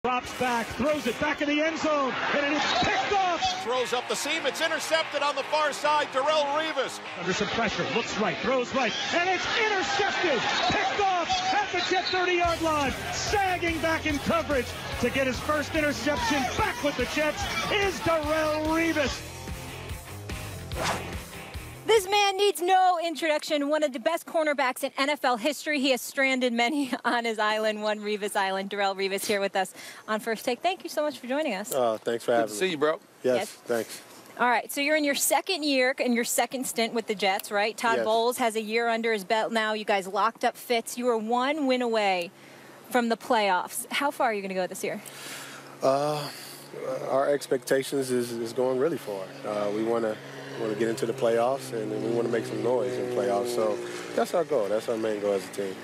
Drops back, throws it back in the end zone, and it's picked off. Throws up the seam, it's intercepted on the far side. Darrelle Revis. Under some pressure, looks right, throws right, and it's intercepted. Picked off at the Jet 30-yard line. Sagging back in coverage to get his first interception back with the Jets is Darrelle Revis. This man needs no introduction. One of the best cornerbacks in NFL history. He has stranded many on his island, one Revis Island. Darrelle Revis here with us on First Take. Thank you so much for joining us. Thanks for having me. Good to see you, bro. Yes, thanks. All right, so you're in your second year and your second stint with the Jets, right? Todd Bowles has a year under his belt now. You guys locked up Fitz. You were one win away from the playoffs. How far are you going to go this year? Our expectations is going really far. We want to get into the playoffs, and we want to make some noise in playoffs. So that's our goal. That's our main goal as a team.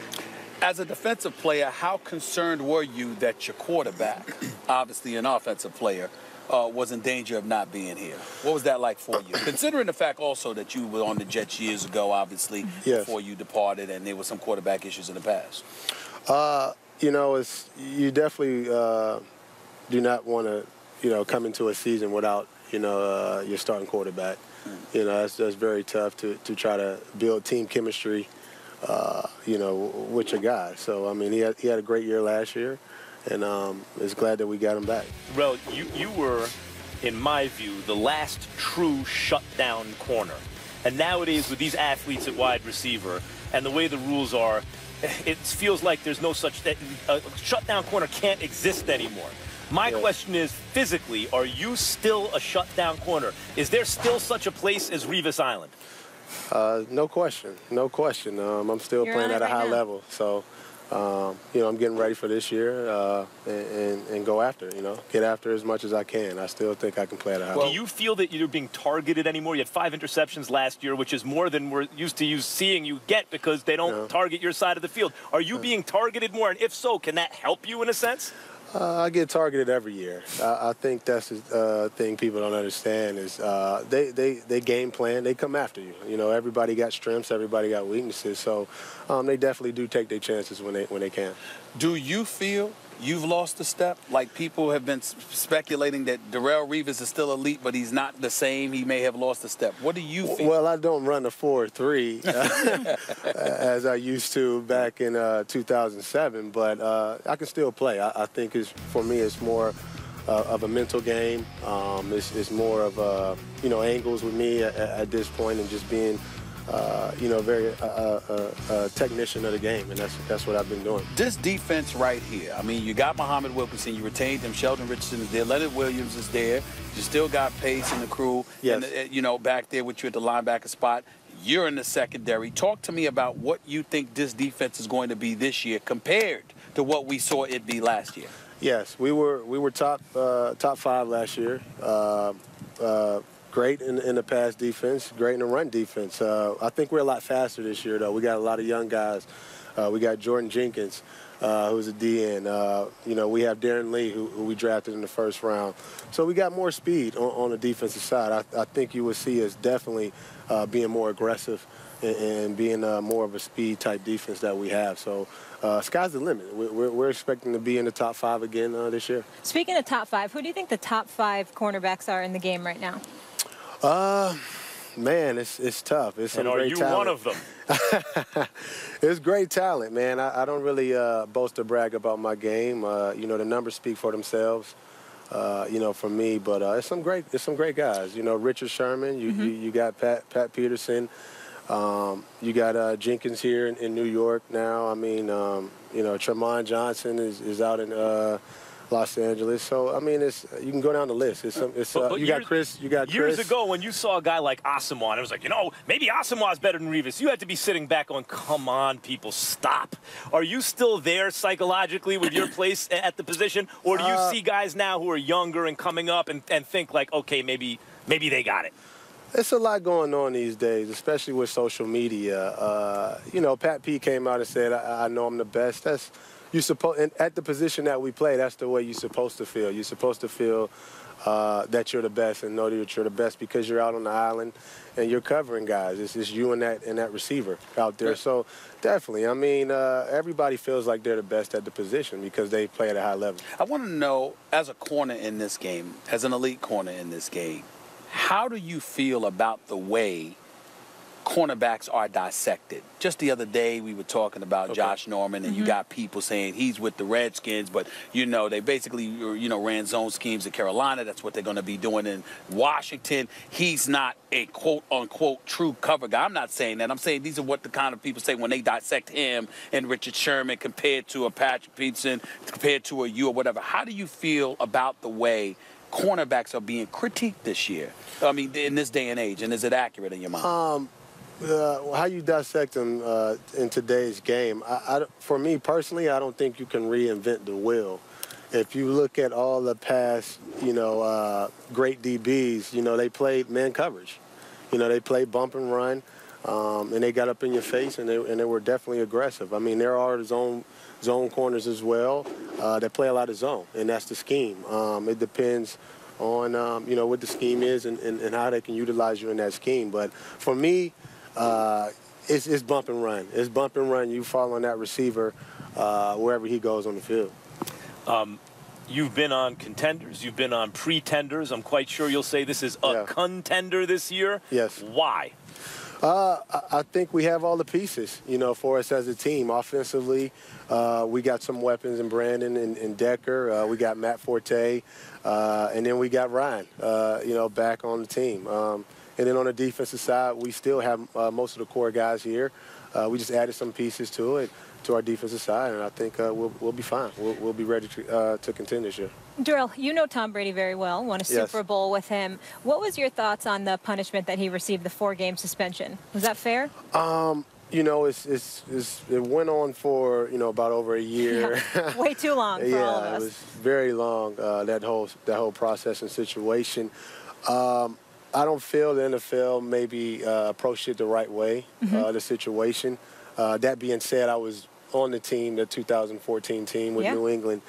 As a defensive player, how concerned were you that your quarterback, obviously an offensive player, was in danger of not being here? What was that like for you? Considering the fact also that you were on the Jets years ago, obviously, before you departed, and there were some quarterback issues in the past. You know, you definitely do not want to, come into a season without, your starting quarterback. You know, that's very tough to try to build team chemistry, with your guy. So, I mean, he had a great year last year, and it's glad that we got him back. Well, you were, in my view, the last true shutdown corner. And nowadays, with these athletes at wide receiver and the way the rules are, it feels like there's no such thing. A shutdown corner can't exist anymore. My question is, physically, are you still a shutdown corner? Is there still such a place as Revis Island? No question. No question. I'm still playing at a high level. So, I'm getting ready for this year and go after it, get after as much as I can. I still think I can play at a high level. Do you feel that you're being targeted anymore? You had 5 interceptions last year, which is more than we're used to seeing you get because they don't target your side of the field. Are you being targeted more? And if so, can that help you in a sense? I get targeted every year. I think that's the thing people don't understand is they game plan. They come after you. Everybody got strengths. Everybody got weaknesses. So they definitely do take their chances when they can. Do you feel you've lost a step? Like people have been speculating that Darrelle Revis is still elite, but he's not the same. He may have lost a step. What do you feel? Well, I don't run the 4.3 as I used to back in 2007, but I can still play. I think for me it's more of a mental game. It's more of angles with me at this point and just being very technician of the game, and that's what I've been doing. This defense right here, I mean, you got Muhammad Wilkerson, you retained him, Sheldon Richardson is there, Leonard Williams is there, you still got Pace and the crew, and, back there with you at the linebacker spot. You're in the secondary. Talk to me about what you think this defense is going to be this year compared to what we saw it be last year. Yes, we were top 5 last year. Great in the pass defense, great in the run defense. I think we're a lot faster this year, though. We got a lot of young guys. We got Jordan Jenkins, who's a DN. We have Darren Lee, who we drafted in the first round. So we got more speed on the defensive side. I think you will see us definitely being more aggressive and being more of a speed-type defense that we have. So sky's the limit. We're expecting to be in the top 5 again this year. Speaking of top 5, who do you think the top 5 cornerbacks are in the game right now? Man, it's tough. It's some great talent. Are you one of them? It's great talent, man. I don't really boast or brag about my game. The numbers speak for themselves, for me. But it's some great guys. Richard Sherman. You got Pat Peterson. You got Jenkins here in New York now. I mean, Tremont Johnson is out in Los Angeles. So I mean, you can go down the list. You got Chris. Years ago, when you saw a guy like Asamoah, it was like, maybe Asamoah's better than Revis. You had to be sitting back on, come on, people, stop. Are you still there psychologically with your place at the position, or do you see guys now who are younger and coming up and think like, okay, maybe they got it? It's a lot going on these days, especially with social media. Pat P came out and said, I know I'm the best. and at the position that we play, that's the way you're supposed to feel. You're supposed to feel that you're the best and know that you're the best because you're out on the island and you're covering guys. It's just you and that receiver out there. Right. So definitely, I mean, everybody feels like they're the best at the position because they play at a high level. I want to know, as a corner in this game, as an elite corner in this game, how do you feel about the way cornerbacks are dissected? Just the other day we were talking about Josh Norman, and you got people saying he's with the Redskins, but they basically ran zone schemes in Carolina. That's what they're going to be doing in Washington. He's not a quote unquote true cover guy. I'm not saying that. I'm saying these are what the kind of people say when they dissect him and Richard Sherman compared to a Patrick Peterson, compared to a you or whatever. How do you feel about the way cornerbacks are being critiqued this year? I mean, in this day and age, and is it accurate in your mind? How you dissect them in today's game, for me personally, I don't think you can reinvent the wheel. If you look at all the past, great DBs, they played man coverage. They played bump and run, and they got up in your face, and they were definitely aggressive. I mean, there are zone corners as well that play a lot of zone, and that's the scheme. It depends on, what the scheme is and how they can utilize you in that scheme. But for me, it's bump and run. It's bump and run. You follow on that receiver wherever he goes on the field. You've been on contenders. You've been on pretenders. I'm quite sure you'll say this is a contender this year. Yes. Why? I think we have all the pieces, for us as a team. Offensively, we got some weapons in Brandon and Decker. We got Matt Forte, and then we got Ryan, back on the team. And then on the defensive side, we still have most of the core guys here. We just added some pieces to it, to our defensive side, and I think we'll be fine. We'll be ready to contend this year. Darrell, you know Tom Brady very well, won a Super Bowl with him. What was your thoughts on the punishment that he received, the 4-game suspension? Was that fair? It went on for, about over a year. Yeah, way too long for all of us. Yeah, it was very long, that whole process and situation. I don't feel the NFL maybe approached it the right way, the situation. That being said, I was on the team, the 2014 team with New England,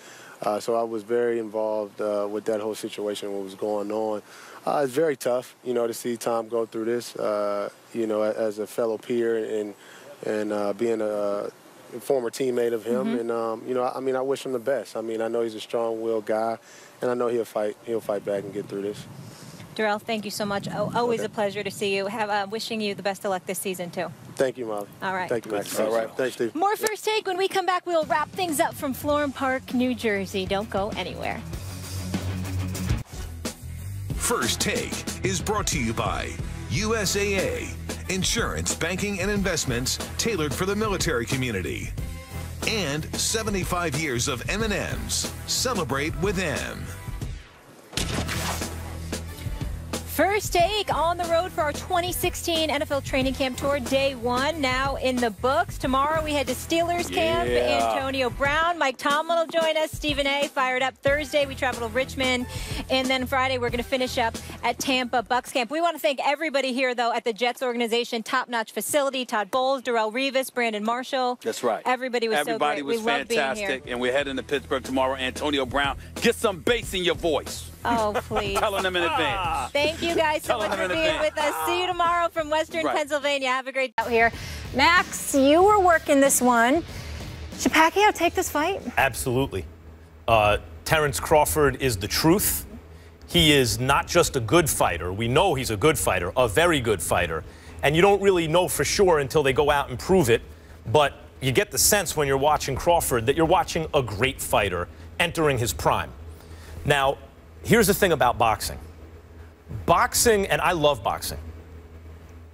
so I was very involved with that whole situation, what was going on. It's very tough, to see Tom go through this, as a fellow peer and being a former teammate of him. And, I wish him the best. I know he's a strong-willed guy, and I know he'll fight back and get through this. Darrell, thank you so much. Always a pleasure to see you. Wishing you the best of luck this season, too. Thank you, Molly. All right. Thank you, Max. All right. Thanks, Steve. More First Take. When we come back, we'll wrap things up from Florham Park, New Jersey. Don't go anywhere. First Take is brought to you by USAA, insurance, banking, and investments tailored for the military community. And 75 years of M&M's. Celebrate with M. First Take on the road for our 2016 NFL Training Camp Tour, Day 1, now in the books. Tomorrow we head to Steelers Camp. Antonio Brown, Mike Tomlin will join us. Stephen A. fired up. Thursday we travel to Richmond. And then Friday we're going to finish up at Tampa Bucks Camp. We want to thank everybody here, though, at the Jets organization. Top-notch facility. Todd Bowles, Darrell Revis, Brandon Marshall. That's right. Everybody was so great. Was fantastic. And we're heading to Pittsburgh tomorrow. Antonio Brown, get some bass in your voice. Oh, please. Telling them in advance. Thank you guys so much for being with us. See you tomorrow from Western Pennsylvania. Have a great day out here. Max, you were working this one. Should Pacquiao take this fight? Absolutely. Terrence Crawford is the truth. He is not just a good fighter. We know he's a good fighter, a very good fighter. And you don't really know for sure until they go out and prove it. But you get the sense when you're watching Crawford that you're watching a great fighter entering his prime. Now, here's the thing about boxing. Boxing, and I love boxing.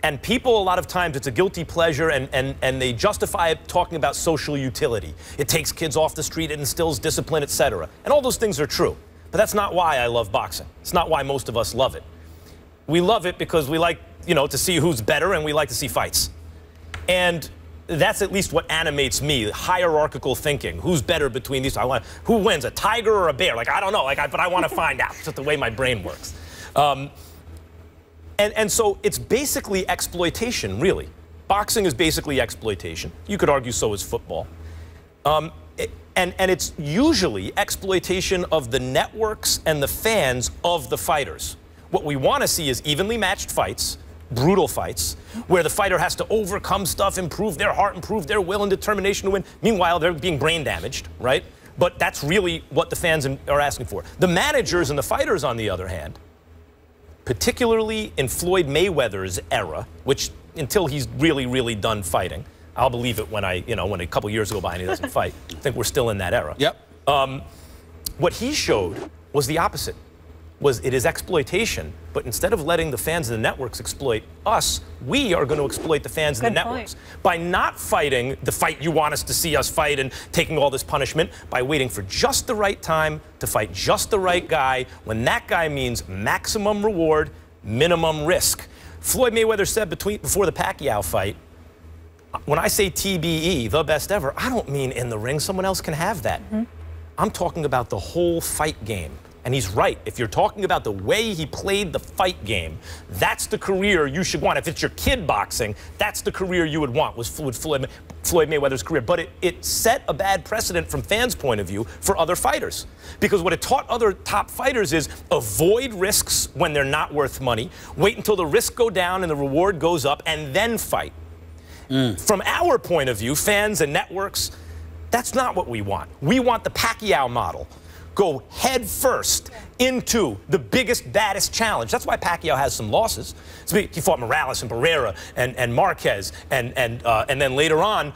And people, a lot of times, it's a guilty pleasure, and they justify it talking about social utility. It takes kids off the street, it instills discipline, etc. And all those things are true. But that's not why I love boxing. It's not why most of us love it. We love it because we like, to see who's better, and we like to see fights. And that's at least what animates me, hierarchical thinking. Who's better between these? Who wins, a tiger or a bear? I don't know, but I want to find out. It's just the way my brain works. And so it's basically exploitation, really. Boxing is basically exploitation. You could argue so is football. and it's usually exploitation of the networks and the fans of the fighters. What we want to see is evenly matched fights, brutal fights, where the fighter has to overcome stuff, improve their heart, improve their will and determination to win. Meanwhile, they're being brain damaged, right? But that's really what the fans are asking for. The managers and the fighters, on the other hand, particularly in Floyd Mayweather's era, which until he's really, really done fighting, I'll believe it when when a couple years go by and he doesn't fight. I think we're still in that era. Yep. What he showed was the opposite. It is exploitation, but instead of letting the fans and the networks exploit us, we are going to exploit the fans and the networks. By not fighting the fight you want us to see us fight and taking all this punishment, by waiting for just the right time to fight just the right guy, when that guy means maximum reward, minimum risk. Floyd Mayweather said before the Pacquiao fight, when I say TBE, the best ever, I don't mean in the ring. Someone else can have that. I'm talking about the whole fight game. And he's right. If you're talking about the way he played the fight game, that's the career you should want. If it's your kid boxing, that's the career you would want, was Floyd Mayweather's career. But it set a bad precedent from fans' point of view for other fighters. Because what it taught other top fighters is avoid risks when they're not worth money, wait until the risks go down and the reward goes up, and then fight. From our point of view, fans and networks, that's not what we want. We want the Pacquiao model. Go head first into the biggest, baddest challenge. That's why Pacquiao has some losses. He fought Morales and Barrera and Marquez, and then later on,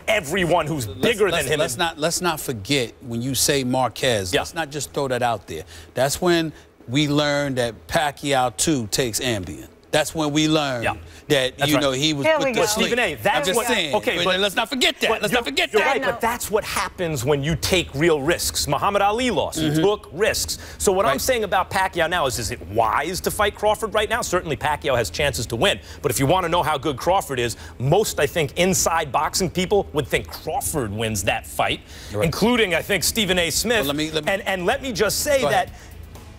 everyone who's bigger than him. Let's not forget, when you say Marquez, let's not just throw that out there. That's when we learned that Pacquiao too takes Ambien. That's when we learned that he was put to sleep. Stephen A. That's I'm just saying. Okay, but let's not forget that. Let's not forget that. You're right, but that's what happens when you take real risks. Muhammad Ali lost. He took risks. So what I'm saying about Pacquiao now is it wise to fight Crawford right now? Certainly Pacquiao has chances to win. But if you want to know how good Crawford is, most, I think, inside boxing people would think Crawford wins that fight, including, I think, Stephen A. Smith. Well, and let me just say that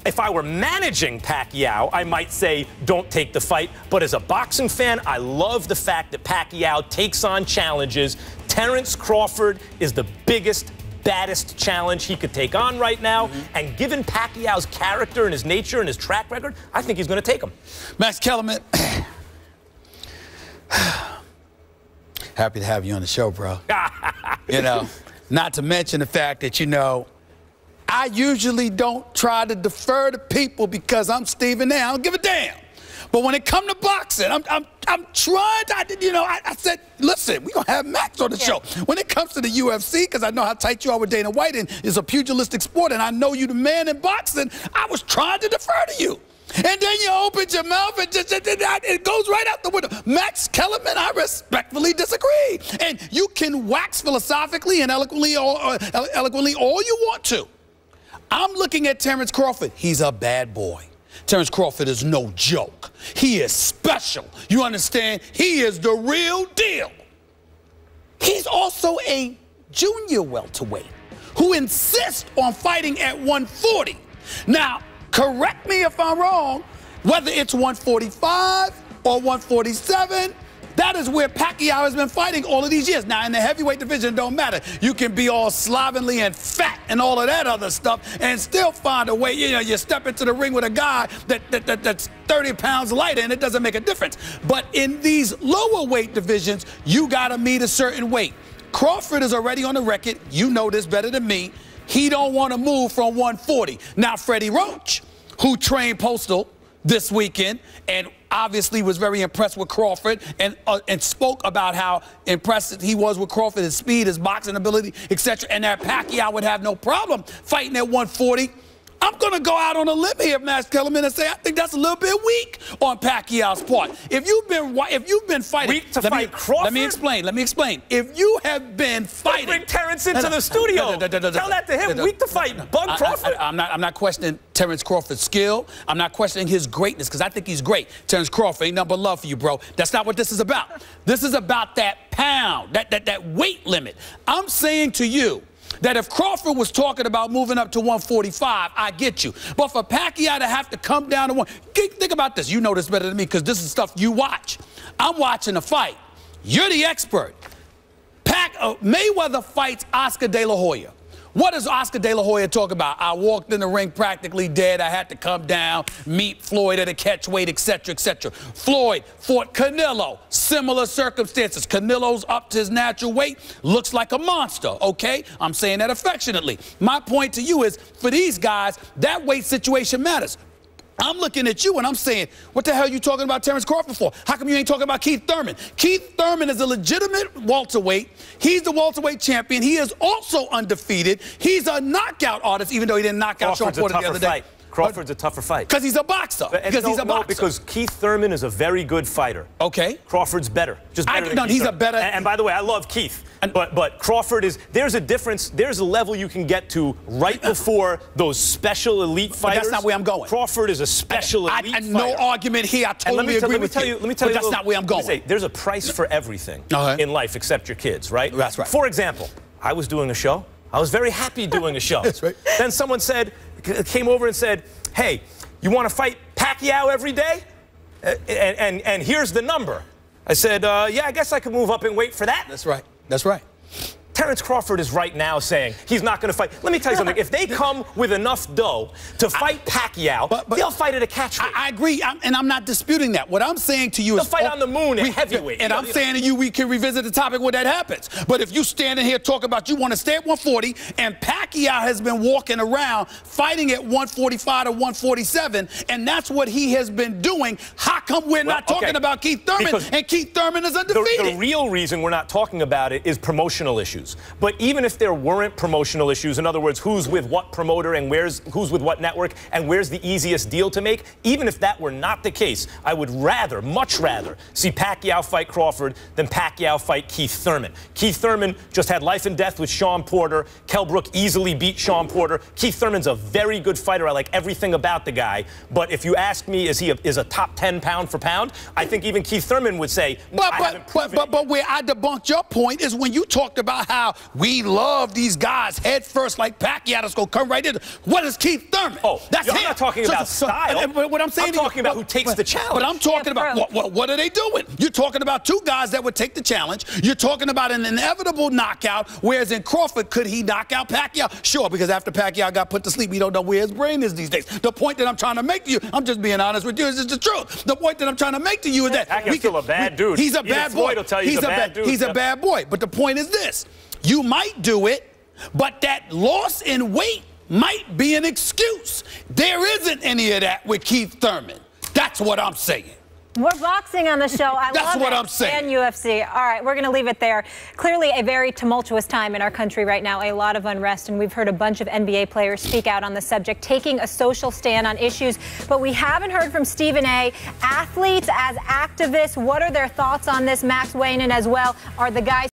if I were managing Pacquiao, I might say don't take the fight. But as a boxing fan, I love the fact that Pacquiao takes on challenges. Terence Crawford is the biggest, baddest challenge he could take on right now. And given Pacquiao's character and his nature and his track record, I think he's going to take him. Max Kellerman, happy to have you on the show, bro. Not to mention the fact that, I usually don't try to defer to people because I'm Stephen A. I don't give a damn. But when it comes to boxing, I'm trying to, I said, listen, we're going to have Max on the show. When it comes to the UFC, because I know how tight you are with Dana White, and it's a pugilistic sport, and I know you the man in boxing, I was trying to defer to you. And then you open your mouth and it goes right out the window. Max Kellerman, I respectfully disagree. And you can wax philosophically and eloquently all you want to. I'm looking at Terence Crawford. He's a bad boy. Terence Crawford is no joke. He is special. You understand? He is the real deal. He's also a junior welterweight who insists on fighting at 140. Now, correct me if I'm wrong, whether it's 145 or 147, that is where Pacquiao has been fighting all of these years. Now, in the heavyweight division, it don't matter. You can be all slovenly and fat and all of that other stuff and still find a way. You step into the ring with a guy that's 30 pounds lighter, and it doesn't make a difference. But in these lower weight divisions, you got to meet a certain weight. Crawford is already on the record. You know this better than me. He don't want to move from 140. Now, Freddie Roach, who trained Postal this weekend and obviously was very impressed with Crawford and spoke about how impressed he was with Crawford, his speed, his boxing ability, etc., and that Pacquiao would have no problem fighting at 140. I'm going to go out on a limb here, Max Kellerman, and say I think that's a little bit weak on Pacquiao's part. If you've been fighting, weak to fight Crawford. Let me explain. If you have been fighting, bring Terence into the studio. Tell that to him. Weak to fight Bug Crawford. I'm not questioning Terence Crawford's skill. I'm not questioning his greatness because I think he's great. Terence Crawford ain't nothing but love for you, bro. That's not what this is about. This is about that pound, that weight limit. I'm saying to you that if Crawford was talking about moving up to 145, I get you. But for Pacquiao to have to come down to think about this. You know this better than me because this is stuff you watch. I'm watching a fight. You're the expert. Mayweather fights Oscar De La Hoya. What does Oscar De La Hoya talk about? I walked in the ring practically dead. I had to come down, meet Floyd at a catch weight, etc., etc. Floyd fought Canelo. Similar circumstances. Canelo's up to his natural weight. Looks like a monster, okay? I'm saying that affectionately. My point to you is, for these guys, that weight situation matters. I'm looking at you and I'm saying, what the hell are you talking about Terrence Crawford for? How come you ain't talking about Keith Thurman? Keith Thurman is a legitimate welterweight. He's the welterweight champion. He is also undefeated. He's a knockout artist, even though he didn't knock out Sean Porter the other day. Crawford's a tougher fight. Because he's a boxer. Because Keith Thurman is a very good fighter. Okay. Crawford's better. Just better than Keith he's Thurman. A better... And by the way, I love Keith. But Crawford is, there's a difference, there's a level you can get to right before those special elite fighters. But that's not where I'm going. Crawford is a special elite fighter. No argument here, I totally agree with you. Let me tell you, that's not where I'm going. There's a price for everything in life except your kids, right? That's right. For example, I was doing a show. I was very happy doing a show. That's right. Then someone came over and said, hey, you want to fight Pacquiao every day? And here's the number. I said, yeah, I guess I could move up and wait for that. That's right. That's right. Terrence Crawford is right now saying he's not going to fight. Let me tell you something. If they come with enough dough to fight Pacquiao, they'll fight at a catch weight. I agree, and I'm not disputing that. What I'm saying to you is... They'll fight on the moon at heavyweight. And I'm saying to you, we can revisit the topic when that happens. But if you standing here talking about you want to stay at 140, and Pacquiao has been walking around fighting at 145 to 147, and that's what he has been doing, how come we're not talking about Keith Thurman, and Keith Thurman is undefeated? The real reason we're not talking about it is promotional issues. But even if there weren't promotional issues, in other words, who's with what promoter and who's with what network and where's the easiest deal to make, even if that were not the case, I would much rather see Pacquiao fight Crawford than Pacquiao fight Keith Thurman. Keith Thurman just had life and death with Sean Porter. Kell Brook easily beat Sean Porter. Keith Thurman's a very good fighter. I like everything about the guy. But if you ask me, is he a top 10 pound for pound? I think even Keith Thurman would say, but where I debunked your point is when you talked about how we love these guys head first like Pacquiao that's going to come right in. What is Keith Thurman? Oh, that's him. I'm not talking about style. But what I'm saying I'm talking about who takes the challenge. But I'm talking about what are they doing? You're talking about two guys that would take the challenge. You're talking about an inevitable knockout, whereas in Crawford, could he knock out Pacquiao? Sure, because after Pacquiao got put to sleep, we don't know where his brain is these days. The point that I'm trying to make to you, I'm just being honest with you, is the truth. The point that I'm trying to make to you is that Pacquiao's still a bad dude. He's a bad boy. He's a bad dude. He's a bad boy. But the point is this. You might do it, but that loss in weight might be an excuse. There isn't any of that with Keith Thurman. That's what I'm saying. We're boxing on the show. That's what I'm saying. And UFC. All right, we're going to leave it there. Clearly a very tumultuous time in our country right now, a lot of unrest, and we've heard a bunch of NBA players speak out on the subject, taking a social stand on issues. But we haven't heard from Stephen A. Athletes as activists, what are their thoughts on this? Max weighing in as well. Are the guys